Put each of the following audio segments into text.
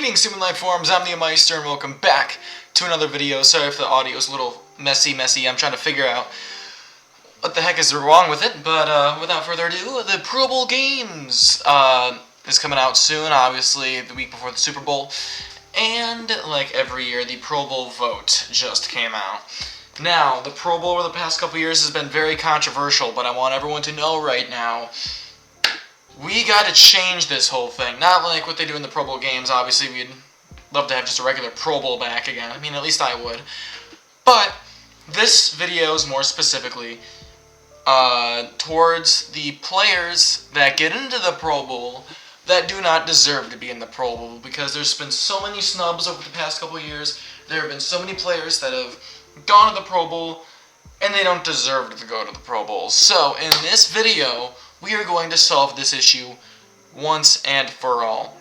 Greetings, Human Life Forms. I'm the Meister, and welcome back to another video. Sorry if the audio is a little messy. I'm trying to figure out what the heck is wrong with it. But without further ado, the Pro Bowl games is coming out soon. Obviously, the week before the Super Bowl, and like every year, the Pro Bowl vote just came out. Now, the Pro Bowl over the past couple years has been very controversial, but I want everyone to know right now, we got to change this whole thing. Not like what they do in the Pro Bowl games. Obviously, we'd love to have just a regular Pro Bowl back again. I mean, at least I would. But this video is more specifically towards the players that get into the Pro Bowl that do not deserve to be in the Pro Bowl, because there's been so many snubs over the past couple of years. There have been so many players that have gone to the Pro Bowl and they don't deserve to go to the Pro Bowl. So in this video, we are going to solve this issue once and for all.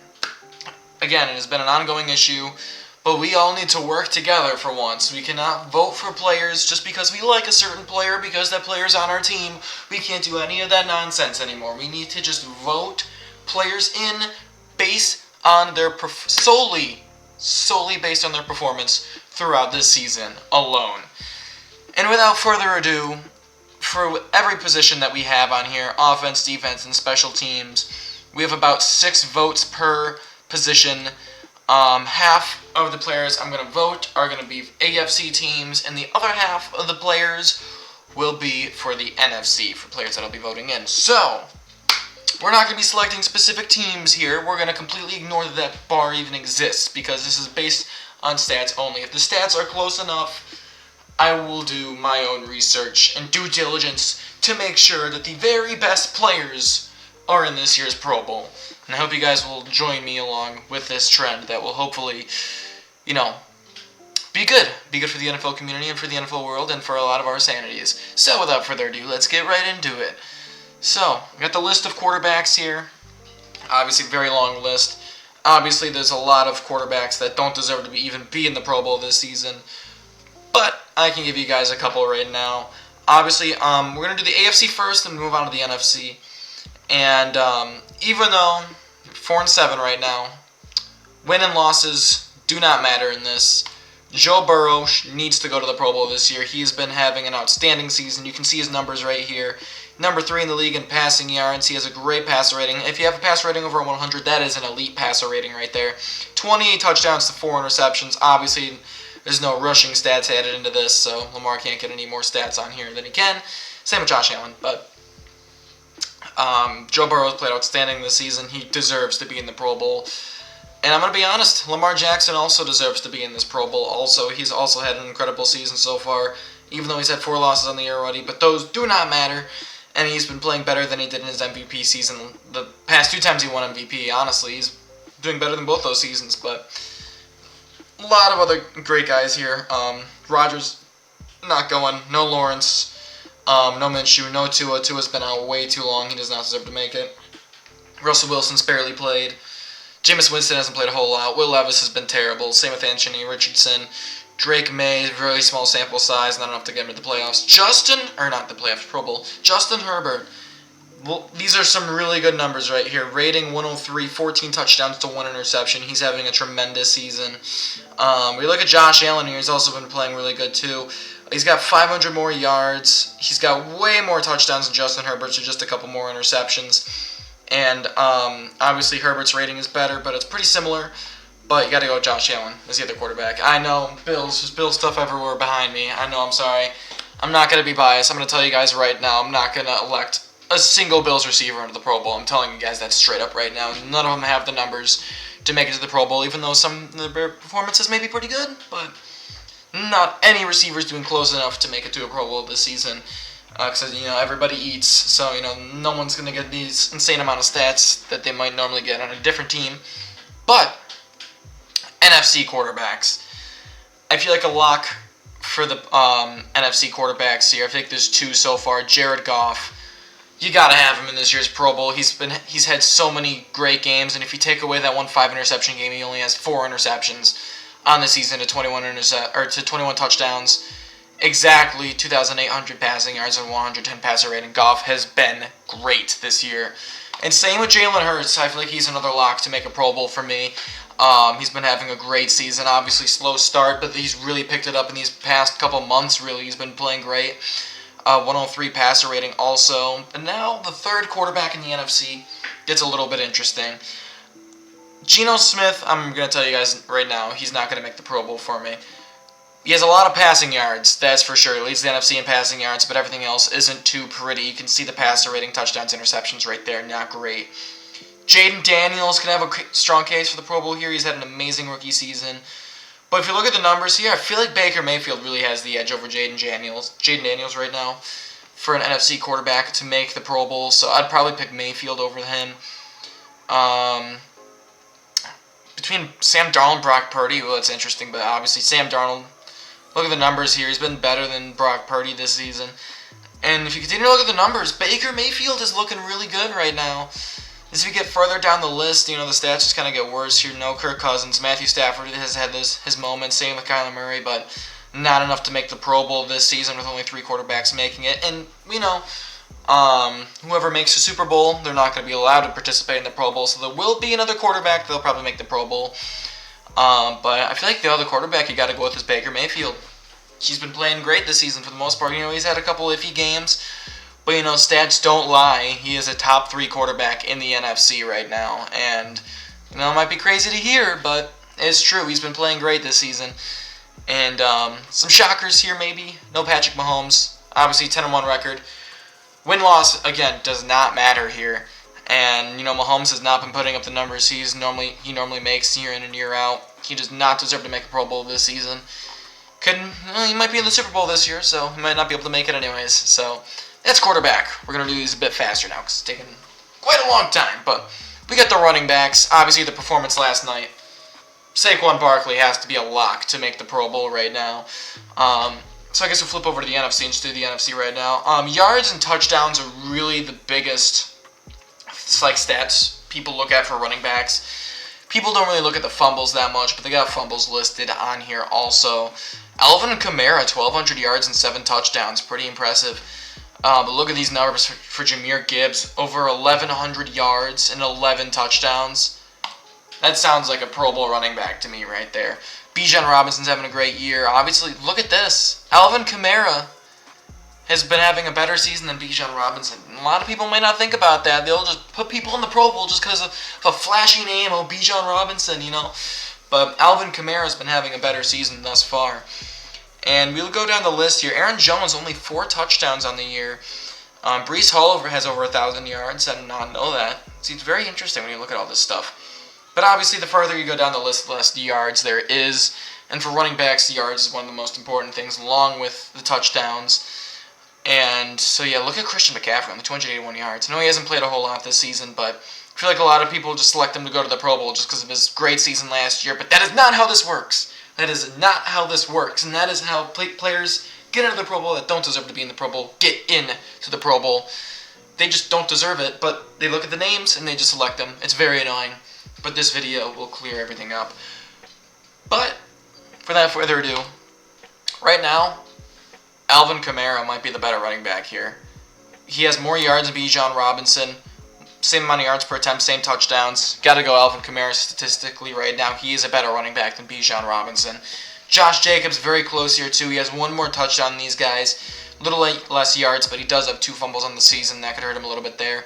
Again, it has been an ongoing issue, but we all need to work together for once. We cannot vote for players just because we like a certain player, because that player's on our team. We can't do any of that nonsense anymore. We need to just vote players in based on their solely based on their performance throughout this season alone. And without further ado, for every position that we have on here, offense, defense, and special teams, we have about 6 votes per position. Half of the players I'm going to vote are going to be AFC teams, and the other half of the players will be for the NFC, for players that I'll be voting in. So, we're not going to be selecting specific teams here. We're going to completely ignore that bar even exists, because this is based on stats only. If the stats are close enough, I will do my own research and due diligence to make sure that the very best players are in this year's Pro Bowl. And I hope you guys will join me along with this trend that will hopefully, be good. Be good for the NFL community and for the NFL world and for a lot of our sanities. So without further ado, let's get right into it. So, I got the list of quarterbacks here. Obviously, very long list. Obviously, there's a lot of quarterbacks that don't deserve to even be in the Pro Bowl this season. But I can give you guys a couple right now. Obviously, we're going to do the AFC first and move on to the NFC. And even though 4-7 right now, win and losses do not matter in this. Joe Burrow needs to go to the Pro Bowl this year. He's been having an outstanding season. You can see his numbers right here. Number 3 in the league in passing yards. He has a great passer rating. If you have a passer rating over 100, that is an elite passer rating right there. 28 touchdowns to 4 interceptions. Obviously, there's no rushing stats added into this, so Lamar can't get any more stats on here than he can. Same with Josh Allen, but Joe Burrow has played outstanding this season. He deserves to be in the Pro Bowl. And I'm going to be honest, Lamar Jackson also deserves to be in this Pro Bowl. Also, he's also had an incredible season so far, even though he's had 4 losses on the year already, but those do not matter. And he's been playing better than he did in his MVP season. The past 2 times he won MVP, honestly, he's doing better than both those seasons, but a lot of other great guys here. Rodgers not going. No Lawrence. No Minshew. No Tua. Tua's been out way too long. He does not deserve to make it. Russell Wilson's barely played. Jameis Winston hasn't played a whole lot. Will Levis has been terrible. Same with Anthony Richardson. Drake May, very small sample size, not enough to get him to the playoffs. Pro Bowl. Justin Herbert. Well, these are some really good numbers right here. Rating 103, 14 touchdowns to 1 interception. He's having a tremendous season. We look at Josh Allen here. He's also been playing really good too. He's got 500 more yards. He's got way more touchdowns than Justin Herbert, so just a couple more interceptions. And obviously Herbert's rating is better, but it's pretty similar. But you got to go with Josh Allen as the other quarterback. I know, there's Bills stuff everywhere behind me. I know, I'm sorry. I'm not going to be biased. I'm going to tell you guys right now, I'm not going to elect a single Bills receiver into the Pro Bowl. I'm telling you guys that straight up right now. None of them have the numbers to make it to the Pro Bowl, even though some of their performances may be pretty good, but not any receivers doing close enough to make it to a Pro Bowl this season. Because, everybody eats, so, no one's going to get these insane amount of stats that they might normally get on a different team. But NFC quarterbacks. I feel like a lock for the NFC quarterbacks here. I think there's 2 so far. Jared Goff. You gotta have him in this year's Pro Bowl. He's had so many great games, and if you take away that 1 5-interception game, he only has 4 interceptions on the season to 21 touchdowns. Exactly 2,800 passing yards and 110 passer rating. Goff has been great this year. And same with Jalen Hurts. I feel like he's another lock to make a Pro Bowl for me. He's been having a great season. Obviously, slow start, but he's really picked it up in these past couple months, really. He's been playing great. 103 passer rating also. And now the third quarterback in the NFC gets a little bit interesting. Geno Smith, I'm going to tell you guys right now, he's not going to make the Pro Bowl for me. He has a lot of passing yards, that's for sure. He leads the NFC in passing yards, but everything else isn't too pretty. You can see the passer rating, touchdowns, interceptions right there, not great. Jaden Daniels can have a strong case for the Pro Bowl here. He's had an amazing rookie season. But if you look at the numbers here, I feel like Baker Mayfield really has the edge over Jaden Daniels right now for an NFC quarterback to make the Pro Bowl. So I'd probably pick Mayfield over him. Between Sam Darnold and Brock Purdy, well, it's interesting, but obviously Sam Darnold, look at the numbers here. He's been better than Brock Purdy this season. And if you continue to look at the numbers, Baker Mayfield is looking really good right now. As we get further down the list, the stats just kind of get worse here. No Kirk Cousins. Matthew Stafford has had his moments. Same with Kyler Murray, but not enough to make the Pro Bowl this season with only 3 quarterbacks making it. And, whoever makes the Super Bowl, they're not going to be allowed to participate in the Pro Bowl. So there will be another quarterback. They'll probably make the Pro Bowl. But I feel like the other quarterback you got to go with is Baker Mayfield. He's been playing great this season for the most part. He's had a couple iffy games. But, stats don't lie. He is a top 3 quarterback in the NFC right now. And, it might be crazy to hear, but it's true. He's been playing great this season. And some shockers here maybe. No Patrick Mahomes. Obviously, 10-1 record. Win-loss, again, does not matter here. And, Mahomes has not been putting up the numbers he normally makes year in and year out. He does not deserve to make a Pro Bowl this season. He might be in the Super Bowl this year, so he might not be able to make it anyways. So that's quarterback. We're going to do these a bit faster now because it's taken quite a long time. But we got the running backs. Obviously, the performance last night. Saquon Barkley has to be a lock to make the Pro Bowl right now. So I guess we'll flip over to the NFC and just do the NFC right now. Yards and touchdowns are really the biggest stats people look at for running backs. People don't really look at the fumbles that much, but they got fumbles listed on here also. Alvin Kamara, 1,200 yards and 7 touchdowns. Pretty impressive. But look at these numbers for Jahmyr Gibbs. Over 1,100 yards and 11 touchdowns. That sounds like a Pro Bowl running back to me right there. Bijan Robinson's having a great year. Obviously, look at this. Alvin Kamara has been having a better season than Bijan Robinson. A lot of people might not think about that. They'll just put people in the Pro Bowl just because of a flashy name, Bijan Robinson, But Alvin Kamara's been having a better season thus far. And we'll go down the list here. Aaron Jones, only 4 touchdowns on the year. Breece Hall has over 1,000 yards. I did not know that. It's very interesting when you look at all this stuff. But obviously, the further you go down the list, the less yards there is. And for running backs, the yards is one of the most important things, along with the touchdowns. And so, yeah, look at Christian McCaffrey on the 281 yards. I know he hasn't played a whole lot this season, but I feel like a lot of people just select him to go to the Pro Bowl just because of his great season last year. But that is not how this works. That is not how this works. And that is how players get into the Pro Bowl that don't deserve to be in the Pro Bowl get into the Pro Bowl. They just don't deserve it, but they look at the names and they just select them. It's very annoying. But this video will clear everything up. But, without further ado, right now, Alvin Kamara might be the better running back here. He has more yards than Bijan Robinson. Same amount of yards per attempt, same touchdowns. Gotta go Alvin Kamara statistically right now. He is a better running back than Bijan Robinson. Josh Jacobs very close here too. He has 1 more touchdown than these guys. A little less yards, but he does have 2 fumbles on the season. That could hurt him a little bit there.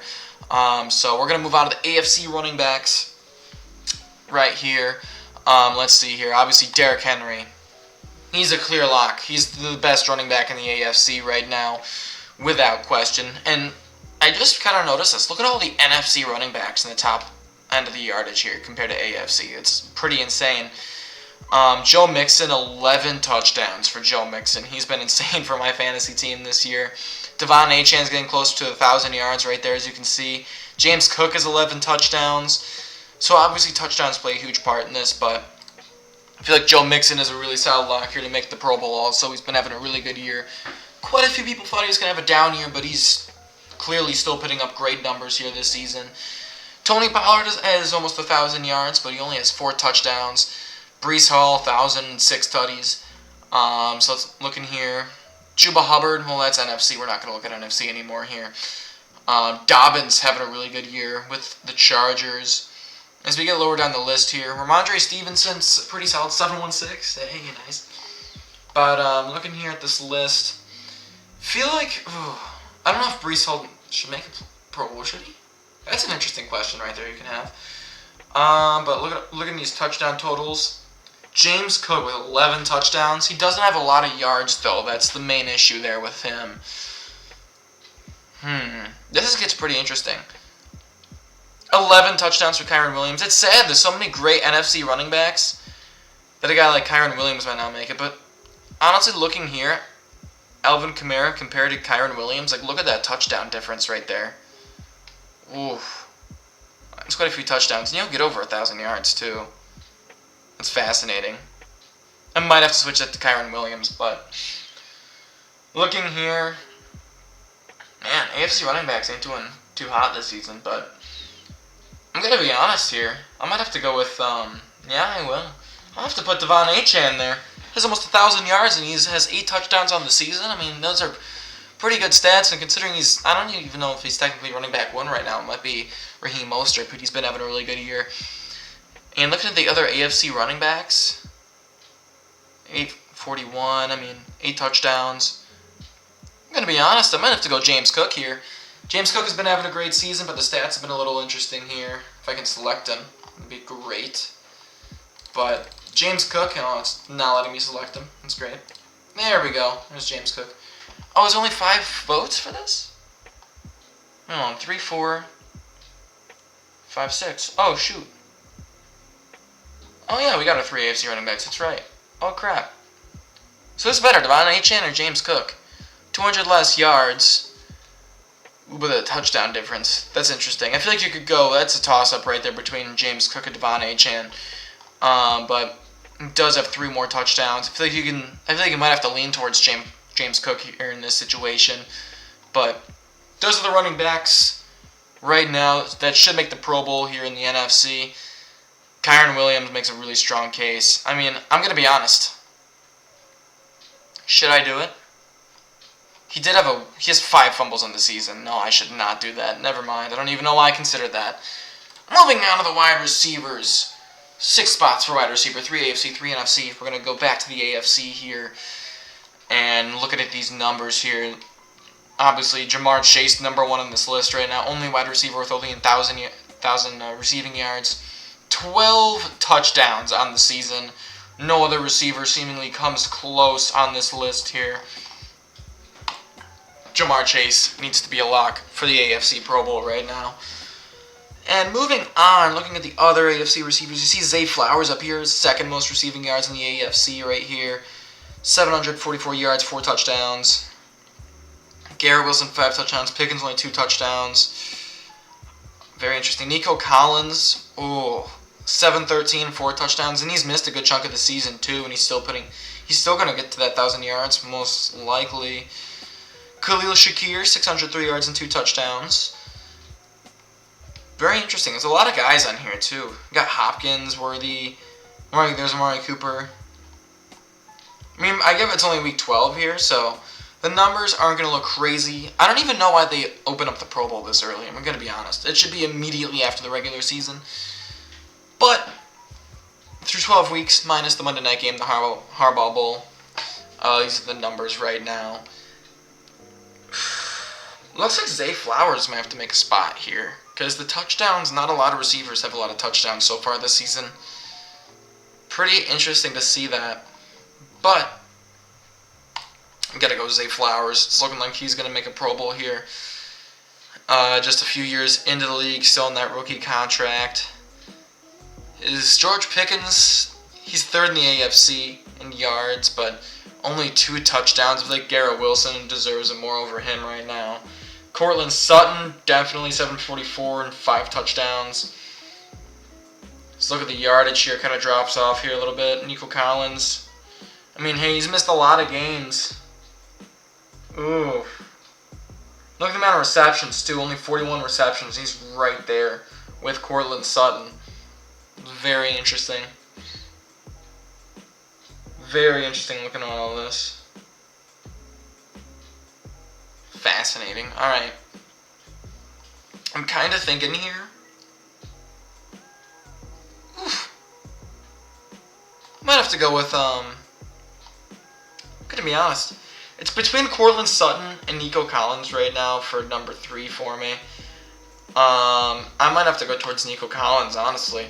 So we're going to move on to the AFC running backs right here. Let's see here. Obviously, Derrick Henry. He's a clear lock. He's the best running back in the AFC right now, without question. And I just kind of noticed this. Look at all the NFC running backs in the top end of the yardage here compared to AFC. It's pretty insane. Joe Mixon, 11 touchdowns for Joe Mixon. He's been insane for my fantasy team this year. Devon Achane's getting close to 1,000 yards right there, as you can see. James Cook has 11 touchdowns. So obviously touchdowns play a huge part in this, but I feel like Joe Mixon is a really solid lock here to make the Pro Bowl also. He's been having a really good year. Quite a few people thought he was going to have a down year, but he's clearly still putting up great numbers here this season. Tony Pollard has almost 1,000 yards, but he only has 4 touchdowns. Breece Hall, 1,006 tutties. So let's look in here. Chuba Hubbard, well, that's NFC. We're not going to look at NFC anymore here. Dobbins having a really good year with the Chargers. As we get lower down the list here, Ramondre Stevenson's pretty solid, 716. Hey, nice. But looking here at this list, feel like I don't know if Breece Hall should make a Pro Bowl. Should he? That's an interesting question right there. You can have. But look at these touchdown totals. James Cook with 11 touchdowns. He doesn't have a lot of yards though. That's the main issue there with him. This gets pretty interesting. 11 touchdowns for Kyren Williams. It's sad. There's so many great NFC running backs that a guy like Kyren Williams might not make it. But honestly, looking here, Alvin Kamara compared to Kyren Williams, like look at that touchdown difference right there. Oof. It's quite a few touchdowns. And he'll get over 1,000 yards too. That's fascinating. I might have to switch that to Kyren Williams, but looking here, man, AFC running backs ain't doing too hot this season, but I'm going to be honest here. I might have to go with, yeah, I will. I'll have to put Devon Achane there. He has almost 1,000 yards, and he has 8 touchdowns on the season. I mean, those are pretty good stats, and considering I don't even know if he's technically running back 1 right now. It might be Raheem Mostert, but he's been having a really good year. And looking at the other AFC running backs, 841, 8 touchdowns. I'm going to be honest, I might have to go James Cook here. James Cook has been having a great season, but the stats have been a little interesting here. If I can select him, it would be great. But James Cook, it's not letting me select him. That's great. There we go. There's James Cook. Oh, there's only 5 votes for this? Hold on, 3, 4, 5, 6. Oh, shoot. Oh, yeah, we got our 3 AFC running backs. That's right. Oh, crap. So who's better, Devon Achane or James Cook? 200 less yards with a touchdown difference. That's interesting. I feel like you could go, that's a toss-up right there between James Cook and Devon Achane. But he does have 3 more touchdowns. I feel like you might have to lean towards James Cook here in this situation. But those are the running backs right now that should make the Pro Bowl here in the NFC. Kyren Williams makes a really strong case. I'm going to be honest. Should I do it? He has 5 fumbles on the season. No, I should not do that. Never mind. I don't even know why I considered that. Moving on to the wide receivers. 6 spots for wide receiver. 3 AFC, 3 NFC. We're going to go back to the AFC here and looking at these numbers here. Obviously, Jamar Chase, number 1 on this list right now. Only wide receiver with only 1,000 receiving yards. 12 touchdowns on the season. No other receiver seemingly comes close on this list here. Jamar Chase needs to be a lock for the AFC Pro Bowl right now. And moving on, looking at the other AFC receivers, you see Zay Flowers up here, 2nd most receiving yards in the AFC right here. 744 yards, 4 touchdowns. Garrett Wilson, 5 touchdowns. Pickens, only 2 touchdowns. Very interesting. Nico Collins, 713, 4 touchdowns, and he's missed a good chunk of the season too, and he's still going to get to that 1,000 yards, most likely. Khalil Shakir, 603 yards and 2 touchdowns. Very interesting. There's a lot of guys on here too. You got Hopkins, Worthy, there's Amari Cooper. I give it's only week 12 here, so the numbers aren't going to look crazy. I don't even know why they open up the Pro Bowl this early. I'm going to be honest. It should be immediately after the regular season. But through 12 weeks, minus the Monday night game, the Harbaugh Bowl, these are the numbers right now. Looks like Zay Flowers might have to make a spot here. Because the touchdowns, not a lot of receivers have a lot of touchdowns so far this season. Pretty interesting to see that. But I gotta go Zay Flowers. It's looking like he's gonna make a Pro Bowl here. Just a few years into the league, still in that rookie contract. Is George Pickens? He's 3rd in the AFC in yards, but only 2 touchdowns. I feel like Garrett Wilson deserves it more over him right now. Cortland Sutton, definitely 744 and 5 touchdowns. Let's look at the yardage here. Kind of drops off here a little bit. Nico Collins. Hey, he's missed a lot of games. Ooh. Look at the amount of receptions, too. Only 41 receptions. He's right there with Cortland Sutton. Very interesting. Very interesting looking at all this. Fascinating. Alright. I'm kind of thinking here. Might have to go with, gonna be honest. It's between Cortland Sutton and Nico Collins right now for number 3 for me. I might have to go towards Nico Collins, honestly.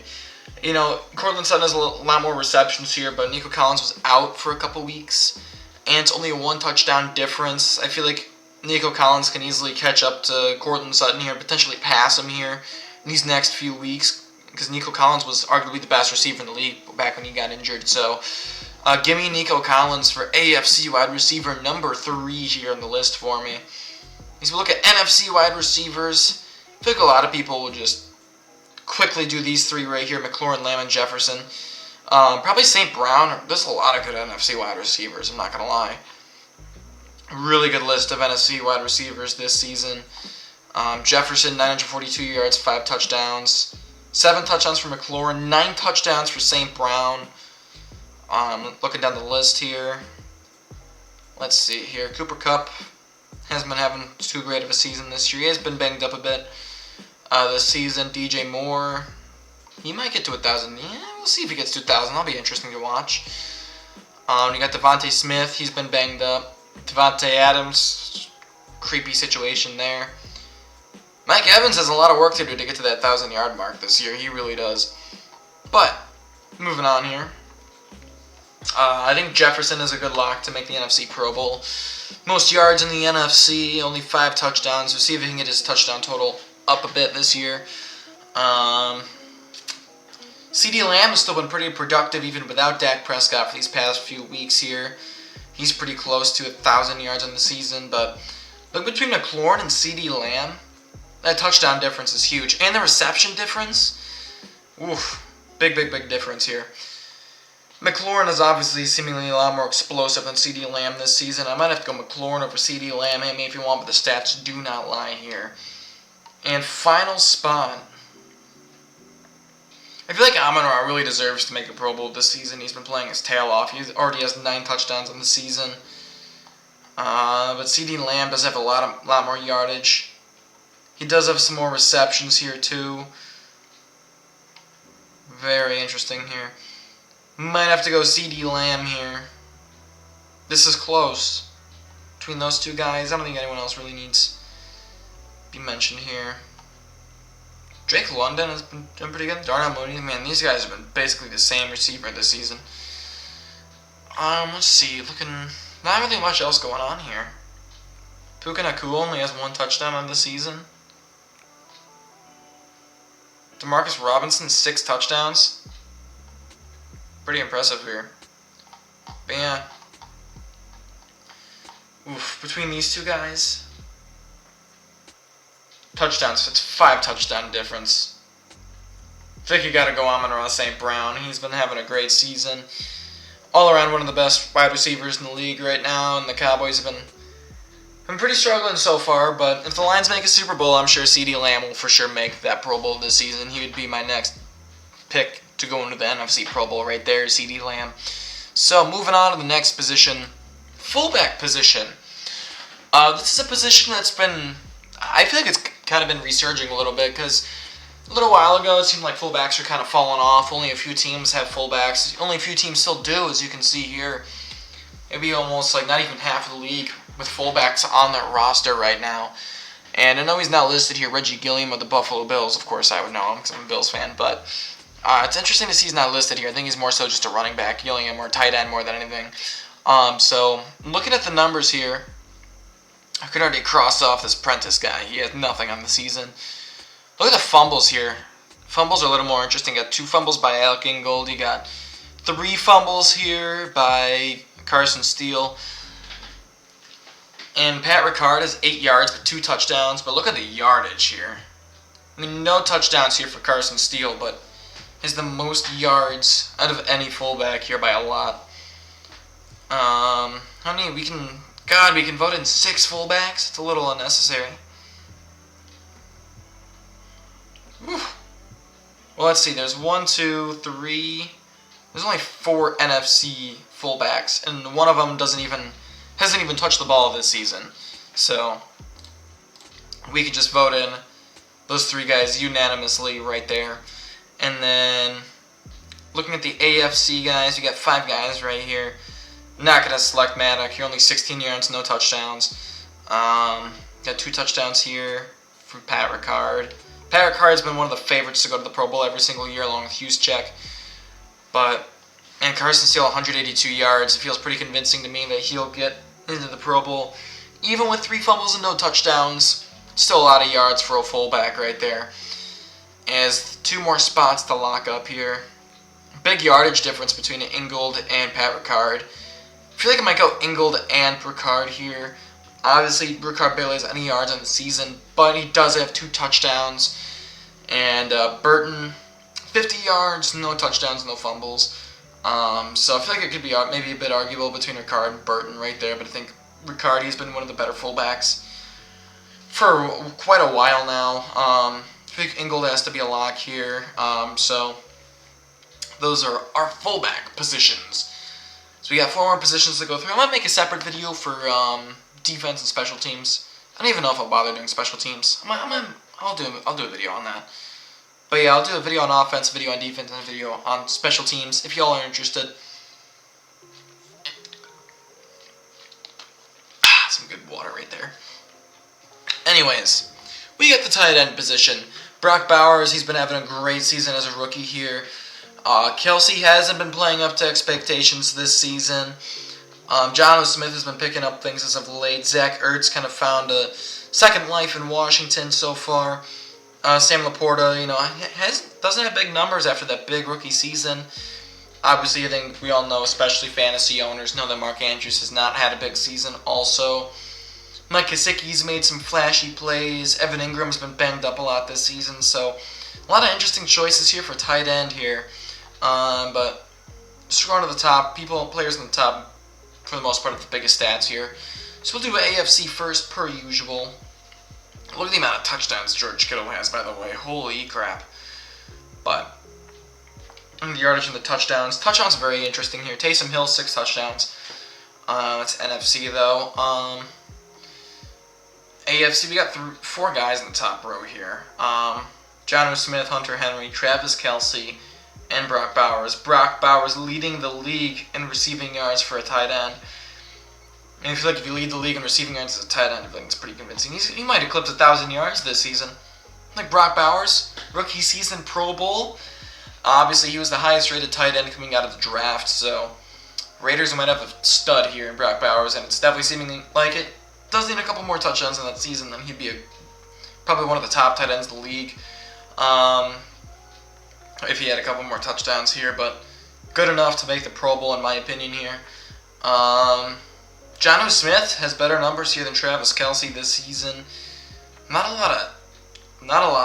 You know, Cortland Sutton has a lot more receptions here, but Nico Collins was out for a couple weeks, and it's only a 1 touchdown difference. I feel like Nico Collins can easily catch up to Cortland Sutton here, potentially pass him here in these next few weeks, because Nico Collins was arguably the best receiver in the league back when he got injured. So, give me Nico Collins for AFC wide receiver number 3 here on the list for me. As we look at NFC wide receivers, I feel like a lot of people will just quickly do these 3 right here: McLaurin, Lamb, and Jefferson. Probably St. Brown. There's a lot of good NFC wide receivers, I'm not going to lie. Really good list of NFC wide receivers this season. Jefferson, 942 yards, 5 touchdowns. 7 touchdowns for McLaurin, 9 touchdowns for St. Brown. Looking down the list here. Let's see here. Cooper Kupp hasn't been having too great of a season this year. He has been banged up a bit this season. DJ Moore, he might get to 1,000. Yeah, we'll see if he gets to 1,000. That'll be interesting to watch. You got Devontae Smith. He's been banged up. Devontae Adams, creepy situation there. Mike Evans has a lot of work to do to get to that 1,000-yard mark this year. He really does. But, moving on here. I think Jefferson is a good lock to make the NFC Pro Bowl. Most yards in the NFC, only 5 touchdowns. We'll see if he can get his touchdown total up a bit this year. CeeDee Lamb has still been pretty productive even without Dak Prescott for these past few weeks here. He's pretty close to 1,000 yards on the season, but look between McLaurin and CeeDee Lamb. That touchdown difference is huge. And the reception difference, oof, big difference here. McLaurin is obviously seemingly a lot more explosive than CeeDee Lamb this season. I might have to go McLaurin over CeeDee Lamb. Hit me if you want, but the stats do not lie here. And final spot. I feel like Amon-Ra really deserves to make a Pro Bowl this season. He's been playing his tail off. He already has 9 touchdowns on the season. But CeeDee Lamb does have a lot more yardage. He does have some more receptions here too. Very interesting here. Might have to go CeeDee Lamb here. This is close between those 2 guys. I don't think anyone else really needs to be mentioned here. Drake London has been doing pretty good. Darnell Mooney, man, these guys have been basically the same receiver this season. Let's see, not really much else going on here. Puka Nacua only has 1 touchdown on the season. Demarcus Robinson, 6 touchdowns. Pretty impressive here. But yeah. Oof, between these 2 guys. Touchdowns, it's 5 touchdown difference. I think you gotta go Amon-Ra St. Brown. He's been having a great season. All around one of the best wide receivers in the league right now, and the Cowboys have been pretty struggling so far, but if the Lions make a Super Bowl, I'm sure CeeDee Lamb will for sure make that Pro Bowl this season. He would be my next pick to go into the NFC Pro Bowl right there, CeeDee Lamb. So, moving on to the next position, fullback position. This is a position that's been, I feel like it's kind of been resurging a little bit, because a little while ago it seemed like fullbacks were kind of falling off. Only a few teams have fullbacks. Only a few teams still do, as you can see here. Maybe almost like not even half of the league with fullbacks on their roster right now. And I know he's not listed here, Reggie Gilliam of the Buffalo Bills. Of course I would know him because I'm a Bills fan, but it's interesting to see he's not listed here. I think he's more so just a running back, Gilliam, or tight end more than anything. So looking at the numbers here, I could already cross off this Prentice guy. He has nothing on the season. Look at the fumbles here. Fumbles are a little more interesting. You got 2 fumbles by Alec Ingold. You got 3 fumbles here by Carson Steele. And Pat Ricard has 8 yards but 2 touchdowns. But look at the yardage here. I mean, no touchdowns here for Carson Steele, but has the most yards out of any fullback here by a lot. How many we can vote in 6 fullbacks. It's a little unnecessary. Whew. Well, let's see. There's 1, 2, 3. There's only 4 NFC fullbacks, and one of them hasn't even touched the ball this season. So we could just vote in those 3 guys unanimously right there. And then Looking at the AFC guys, you got 5 guys right here. Not going to select Maddox. You're only 16 yards, no touchdowns. Got 2 touchdowns here from Pat Ricard. Pat Ricard's been one of the favorites to go to the Pro Bowl every single year along with Juszczyk. And Carson Steele, 182 yards. It feels pretty convincing to me that he'll get into the Pro Bowl. Even with 3 fumbles and no touchdowns, still a lot of yards for a fullback right there. As 2 more spots to lock up here. Big yardage difference between Ingold and Pat Ricard. I feel like I might go Ingold and Ricard here. Obviously, Ricard barely has any yards on the season, but he does have 2 touchdowns. And Burton, 50 yards, no touchdowns, no fumbles. So I feel like it could be maybe a bit arguable between Ricard and Burton right there, but I think Ricard, he's been one of the better fullbacks for quite a while now. I think Ingold has to be a lock here. So those are our fullback positions. So we got 4 more positions to go through. I might make a separate video for defense and special teams. I don't even know if I'll bother doing special teams. I'll do a video on that. But yeah, I'll do a video on offense, a video on defense, and a video on special teams if y'all are interested. Some good water right there. Anyways, we get the tight end position. Brock Bowers, he's been having a great season as a rookie here. Kelsey hasn't been playing up to expectations this season. Jonnu Smith has been picking up things as of late. Zach Ertz kind of found a second life in Washington so far. Sam Laporta, doesn't have big numbers after that big rookie season. Obviously, I think we all know, especially fantasy owners, know that Mark Andrews has not had a big season also. Mike Gesicki's made some flashy plays. Evan Ingram's been banged up a lot this season, so a lot of interesting choices here for tight end here. But just going to the top, players in the top, for the most part, have the biggest stats here. So we'll do AFC first, per usual. Look at the amount of touchdowns George Kittle has, by the way. Holy crap. But the yardage and the touchdowns. Touchdowns are very interesting here. Taysom Hill, 6 touchdowns. That's NFC, though. AFC, we got 4 guys in the top row here. Jonnu Smith, Hunter Henry, Travis Kelce, and Brock Bowers. Brock Bowers leading the league in receiving yards for a tight end. And I feel like if you lead the league in receiving yards as a tight end, I think it's pretty convincing. He might eclipse 1,000 yards this season. Like Brock Bowers, rookie season Pro Bowl. Obviously, he was the highest rated tight end coming out of the draft, so Raiders might have a stud here in Brock Bowers, and it's definitely seeming like it. Does need a couple more touchdowns in that season, then he'd be probably one of the top tight ends in the league. If he had a couple more touchdowns here, but good enough to make the Pro Bowl in my opinion here. Jonnu Smith has better numbers here than Travis Kelce this season. Not a lot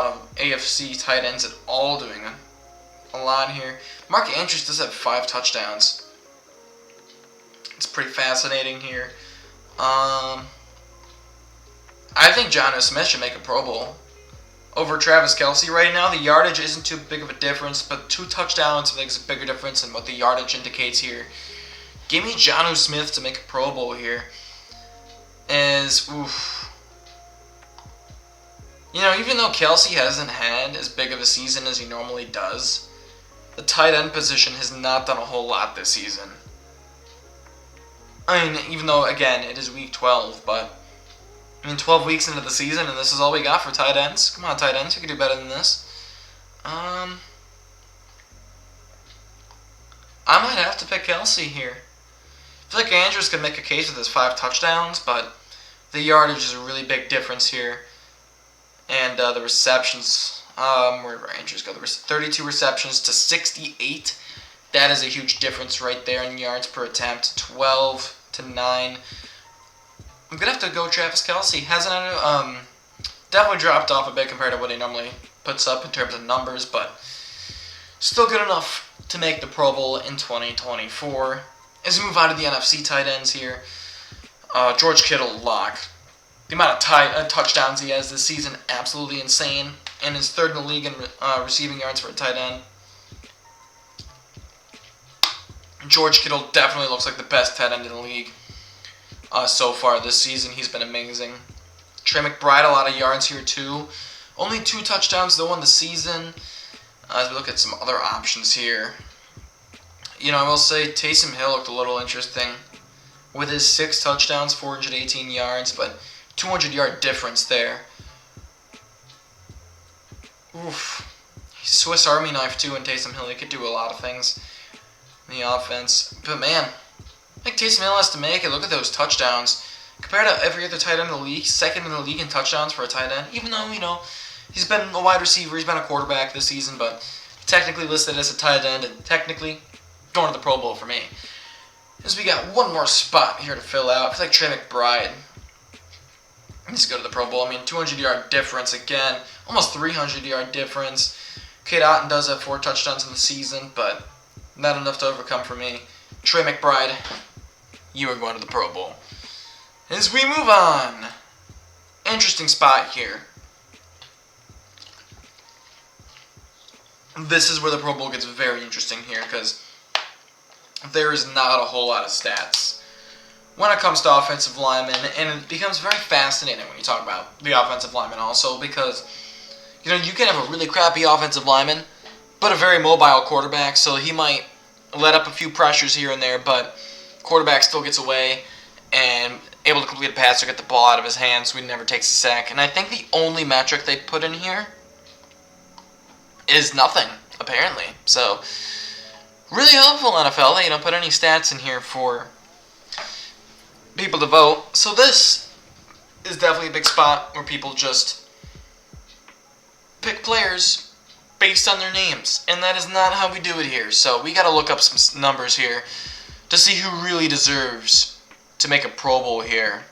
of AFC tight ends at all doing a lot here. Mark Andrews does have 5 touchdowns. It's pretty fascinating here. I think Jonnu Smith should make a Pro Bowl over Travis Kelce right now. The yardage isn't too big of a difference, but 2 touchdowns makes a bigger difference than what the yardage indicates here. Give me Jonnu Smith to make a Pro Bowl here. Even though Kelce hasn't had as big of a season as he normally does, the tight end position has not done a whole lot this season. I mean, even though, again, it is week 12, but 12 weeks into the season, and this is all we got for tight ends. Come on, tight ends, you can do better than this. I might have to pick Kelce here. I feel like Andrews could make a case with his 5 touchdowns, but the yardage is a really big difference here. And the receptions, where did Andrews go? There was 32 receptions to 68. That is a huge difference right there in yards per attempt. 12 to 9. I'm going to have to go Travis Kelce. Definitely dropped off a bit compared to what he normally puts up in terms of numbers, but still good enough to make the Pro Bowl in 2024. As we move on to the NFC tight ends here, George Kittle, lock. The amount of touchdowns he has this season, absolutely insane, and is 3rd in the league in receiving yards for a tight end. George Kittle definitely looks like the best tight end in the league. So far this season, he's been amazing. Trey McBride, a lot of yards here too. Only 2 touchdowns though in the season. As we look at some other options here, I will say Taysom Hill looked a little interesting with his 6 touchdowns, 418 yards, but 200-yard difference there. Oof. Swiss Army knife too in Taysom Hill. He could do a lot of things in the offense. But man, I think Taysom Hill has to make it. Look at those touchdowns. Compared to every other tight end in the league, second in the league in touchdowns for a tight end. Even though, he's been a wide receiver, he's been a quarterback this season, but technically listed as a tight end and technically going to the Pro Bowl for me. As we got one more spot here to fill out. I feel like Trey McBride needs to go to the Pro Bowl. 200-yard difference again. Almost 300-yard difference. Kate Otten does have 4 touchdowns in the season, but not enough to overcome for me. Trey McBride, you are going to the Pro Bowl. As we move on, interesting spot here. This is where the Pro Bowl gets very interesting here because there is not a whole lot of stats when it comes to offensive linemen, and it becomes very fascinating when you talk about the offensive linemen also because, you can have a really crappy offensive lineman, but a very mobile quarterback, so he might let up a few pressures here and there, but quarterback still gets away and able to complete a pass or get the ball out of his hands so he never takes a sack. And I think the only metric they put in here is nothing, apparently. So, really helpful, NFL. They don't put any stats in here for people to vote. So this is definitely a big spot where people just pick players based on their names. And that is not how we do it here. So we got to look up some numbers here to see who really deserves to make a Pro Bowl here.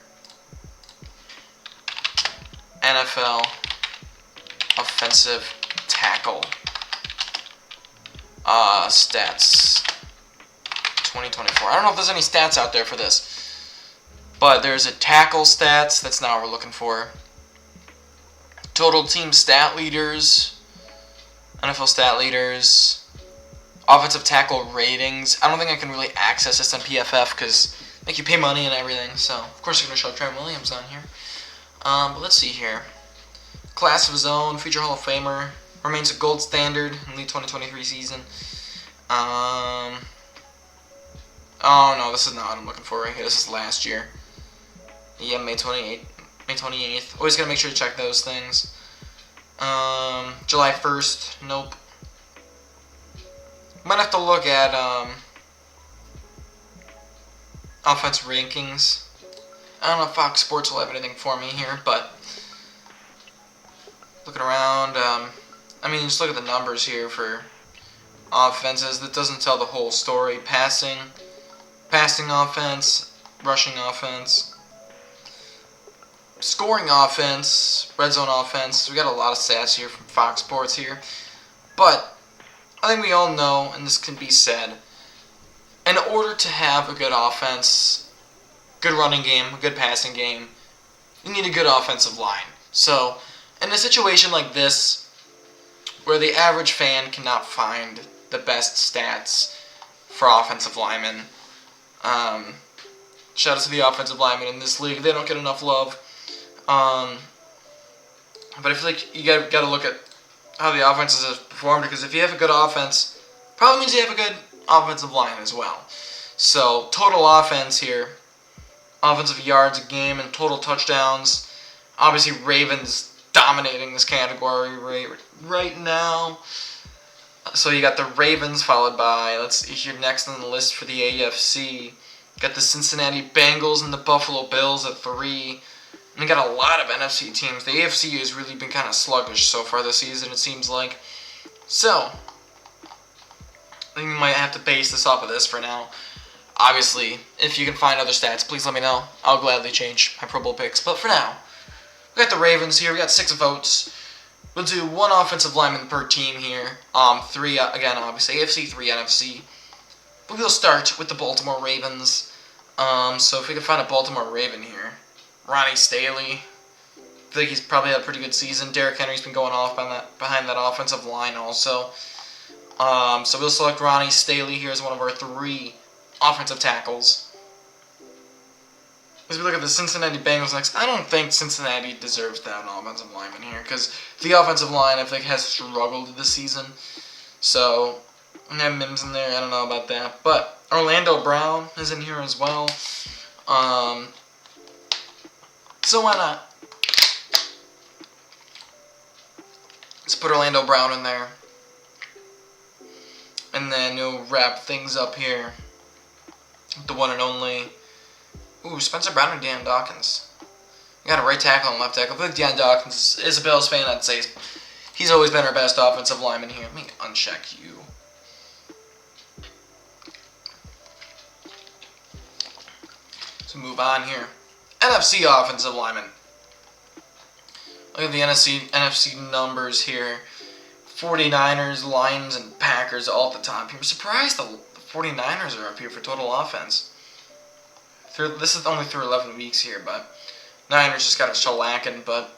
NFL offensive tackle stats 2024. I don't know if there's any stats out there for this, but there's a tackle stats. That's not what we're looking for. Total team stat leaders, NFL stat leaders, offensive tackle ratings. I don't think I can really access this on PFF because you pay money and everything. So of course you're gonna show Trent Williams on here. But let's see here. Class of his own, future Hall of Famer, remains a gold standard in the 2023 season. Oh no, this is not what I'm looking for right here. This is last year. Yeah, May 28th. Always gotta make sure to check those things. July 1st. Nope. Might have to look at offense rankings. I don't know if Fox Sports will have anything for me here, but looking around, just look at the numbers here for offenses. That doesn't tell the whole story. Passing offense, rushing offense, scoring offense, red zone offense. We got a lot of stats here from Fox Sports here. But I think we all know, and this can be said, in order to have a good offense, good running game, a good passing game, you need a good offensive line. So, in a situation like this, where the average fan cannot find the best stats for offensive linemen, shout out to the offensive linemen in this league. They don't get enough love. But I feel like you got to look at how the offenses have performed, because if you have a good offense, probably means you have a good offensive line as well. So, total offense here, offensive yards a game and total touchdowns. Obviously, Ravens dominating this category right now. So you got the Ravens followed by, let's see here, next on the list for the AFC. Got the Cincinnati Bengals and the Buffalo Bills at 3. And you got a lot of NFC teams. The AFC has really been kind of sluggish so far this season, it seems like. So, I think we might have to base this off of this for now. Obviously, if you can find other stats, please let me know. I'll gladly change my Pro Bowl picks. But for now, we got the Ravens here. We got 6 votes. We'll do 1 offensive lineman per team here. 3, again, obviously, AFC, 3 NFC. But we'll start with the Baltimore Ravens. So if we can find a Baltimore Raven here. Ronnie Staley. I feel like he's probably had a pretty good season. Derrick Henry's been going off behind that offensive line also. So we'll select Ronnie Staley here as one of our 3 offensive tackles. As we look at the Cincinnati Bengals next, I don't think Cincinnati deserves to have an offensive lineman here, because the offensive line, I think, has struggled this season. So, And have Mims in there. I don't know about that. But Orlando Brown is in here as well. So why not? Let's put Orlando Brown in there. And then you'll wrap things up here. The one and only. Ooh, Spencer Brown or Dan Dawkins? You got a right tackle and left tackle. I feel like Dan Dawkins is a Bills fan. I'd say he's always been our best offensive lineman here. Let me uncheck you. So move on here. NFC offensive lineman. Look at the NFC numbers here. 49ers, Lions, and Packers all at the top here. I'm surprised the 49ers are up here for total offense. This is only through 11 weeks here, but Niners just got a shellacking. But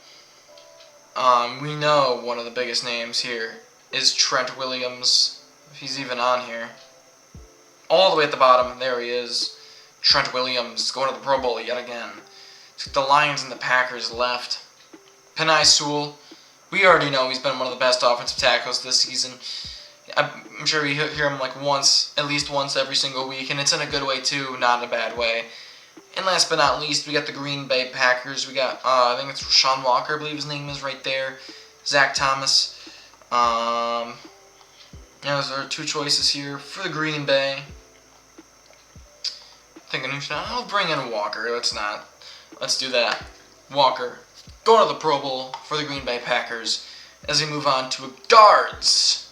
we know one of the biggest names here is Trent Williams, if he's even on here. All the way at the bottom, there he is. Trent Williams going to the Pro Bowl yet again. The Lions and the Packers left. Penei Sewell, we already know he's been one of the best offensive tackles this season. I'm sure we hear him like at least once every single week, and it's in a good way too, not in a bad way. And last but not least, we got the Green Bay Packers. We got, I think it's Rashawn Walker, I believe his name is right there. Zach Thomas. Those are two choices here for the Green Bay. I'll bring in Walker. Let's do that. Walker going to the Pro Bowl for the Green Bay Packers as we move on to guards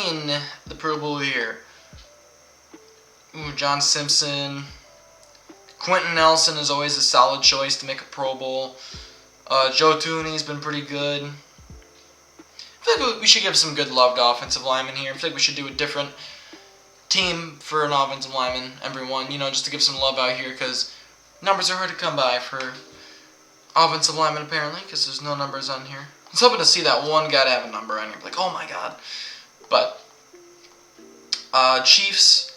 in the Pro Bowl here. Ooh, John Simpson. Quentin Nelson is always a solid choice to make a Pro Bowl. Joe Thuney's been pretty good. I feel like we should give some good love to offensive linemen here. I feel like we should do a different team for an offensive lineman, everyone, just to give some love out here, because numbers are hard to come by for offensive linemen, apparently, because there's no numbers on here. I was hoping to see that one guy to have a number on here, like, oh my god. But, Chiefs,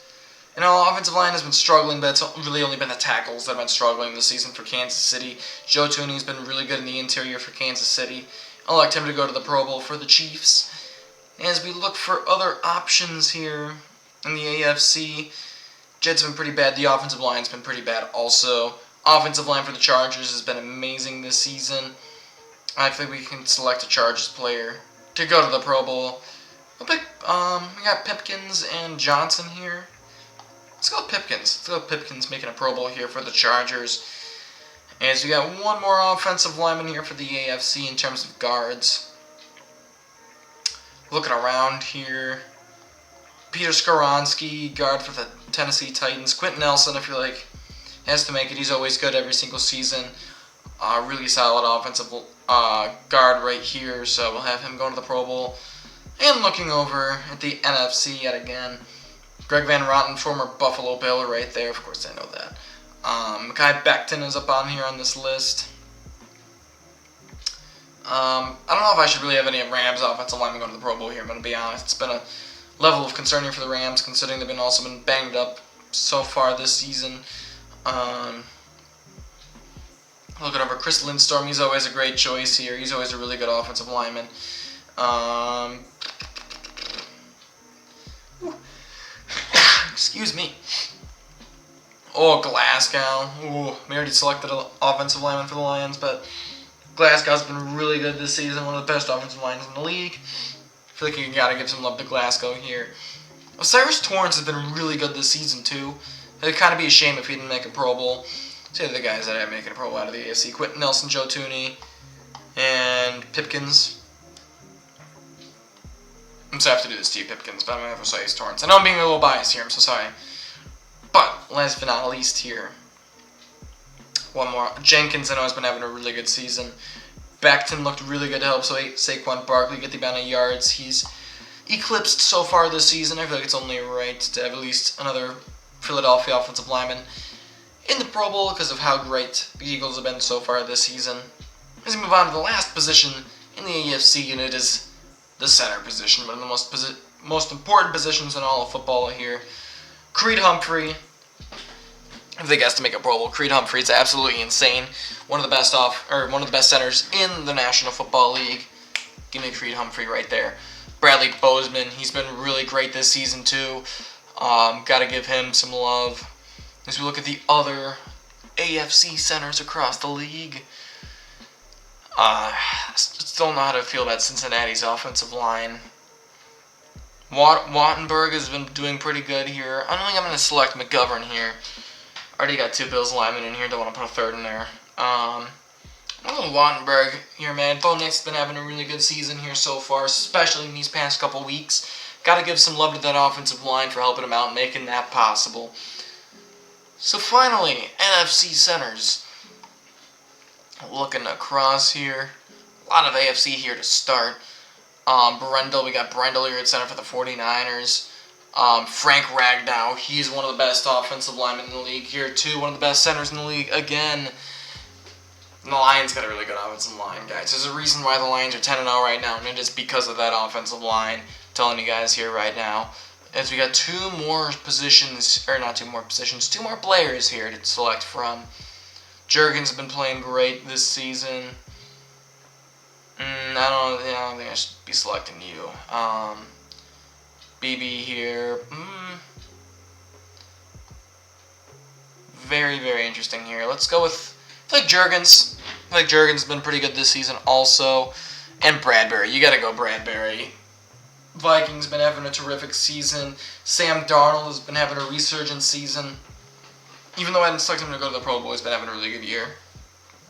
offensive line has been struggling, but it's really only been the tackles that have been struggling this season for Kansas City. Joe Thuney's been really good in the interior for Kansas City. I'd like him to go to the Pro Bowl for the Chiefs. As we look for other options here in the AFC, Jets have been pretty bad. The offensive line's been pretty bad also. Offensive line for the Chargers has been amazing this season. I think we can select a Chargers player to go to the Pro Bowl. We got Pipkins and Johnson here. Let's go Pipkins. Let's go Pipkins making a Pro Bowl here for the Chargers. As we got one more offensive lineman here for the AFC in terms of guards. Looking around here. Peter Skoronski, guard for the Tennessee Titans. Quentin Nelson, I feel like, has to make it. He's always good every single season. Really solid offensive guard right here, so we'll have him going to the Pro Bowl. And looking over at the NFC yet again, Greg Van Roten, former Buffalo Bill, right there. Of course, I know that. Mekhi Becton is up on here on this list. I don't know if I should really have any Rams offensive linemen going to the Pro Bowl here, I'm going to be honest. It's been a level of concerning for the Rams, considering they've also been banged up so far this season. Looking over Chris Lindstorm, he's always a great choice here. He's always a really good offensive lineman. Excuse me. Oh, Glasgow. Ooh, we already selected an offensive lineman for the Lions, but Glasgow's been really good this season. One of the best offensive linemen in the league. I feel like you gotta give some love to Glasgow here. Osiris Torrance has been really good this season, too. It'd kind of be a shame if he didn't make a Pro Bowl. Say the guys that are making a Pro Bowl out of the AFC. Quentin Nelson, Joe Thuney, and Pipkins. I'm sorry I have to do this to you, Pipkins, but I'm going to have Osiris Torrance. I know I'm being a little biased here, I'm so sorry. But, last but not least here, one more. Jenkins, I know, has been having a really good season. Becton looked really good to help Saquon Barkley get the amount of yards he's eclipsed so far this season. I feel like it's only right to have at least another Philadelphia offensive lineman in the Pro Bowl because of how great the Eagles have been so far this season. As we move on to the last position in the AFC, and it is the center position, one of the most important positions in all of football here. Creed Humphrey, if they guess to make a Pro Bowl, Creed Humphrey is absolutely insane. One of the best centers in the National Football League. Give me Creed Humphrey right there. Bradley Bozeman, he's been really great this season too. Got to give him some love. As we look at the other AFC centers across the league, still don't know how to feel about Cincinnati's offensive line. Wattenberg has been doing pretty good here. I don't think I'm going to select McGovern here. Already got 2 Bills linemen in here. Don't want to put a third in there. I'm going Wattenberg here, man. Bo Nix's been having a really good season here so far, especially in these past couple weeks. Got to give some love to that offensive line for helping him out and making that possible. So finally, NFC centers. Looking across here. A lot of AFC here to start. We got Brendel here at center for the 49ers. Frank Ragnow, he's one of the best offensive linemen in the league here too. One of the best centers in the league again. And the Lions got a really good offensive line, guys. There's a reason why the Lions are 10-0 right now, and it is because of that offensive line. I'm telling you guys here right now. As we got 2 more players here to select from. Juergens has been playing great this season. I don't think I should be selecting you. BB here. Very, very interesting here. Let's go with Juergens. Juergens has been pretty good this season also. And Bradbury. You gotta go Bradbury. Vikings been having a terrific season. Sam Darnold has been having a resurgent season. Even though I didn't select him to go to the Pro Bowl, he's been having a really good year.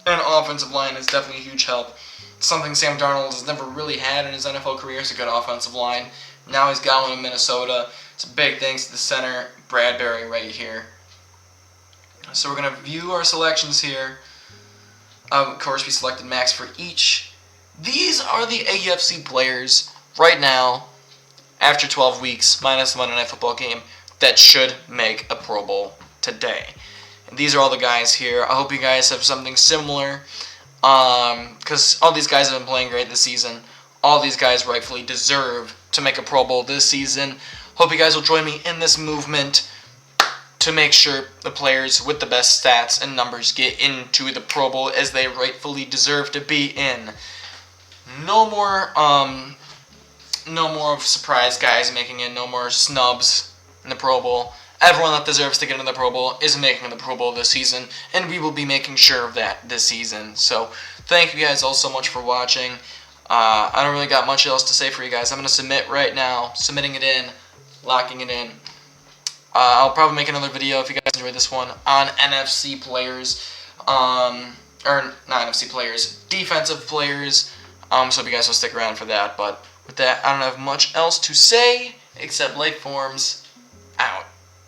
And offensive line is definitely a huge help. Something Sam Darnold has never really had in his NFL career is a good offensive line. Now he's got one in Minnesota. It's a big thanks to the center, Bradbury, right here. So we're going to view our selections here. Of course, we selected Max for each. These are the AFC players right now, after 12 weeks, minus the Monday Night Football game, that should make a Pro Bowl today. And these are all the guys here. I hope you guys have something similar, because all these guys have been playing great this season. All these guys rightfully deserve to make a Pro Bowl this season. Hope you guys will join me in this movement to make sure the players with the best stats and numbers get into the Pro Bowl as they rightfully deserve to be in. No more surprise guys making it. No more snubs in the Pro Bowl. Everyone that deserves to get in the Pro Bowl is making the Pro Bowl this season, and we will be making sure of that this season. So, thank you guys all so much for watching. I don't really got much else to say for you guys. I'm going to submit right now, submitting it in, locking it in. I'll probably make another video if you guys enjoyed this one on NFC players, or not NFC players, defensive players. So I hope you guys will stick around for that. But with that, I don't have much else to say except Late Forms out.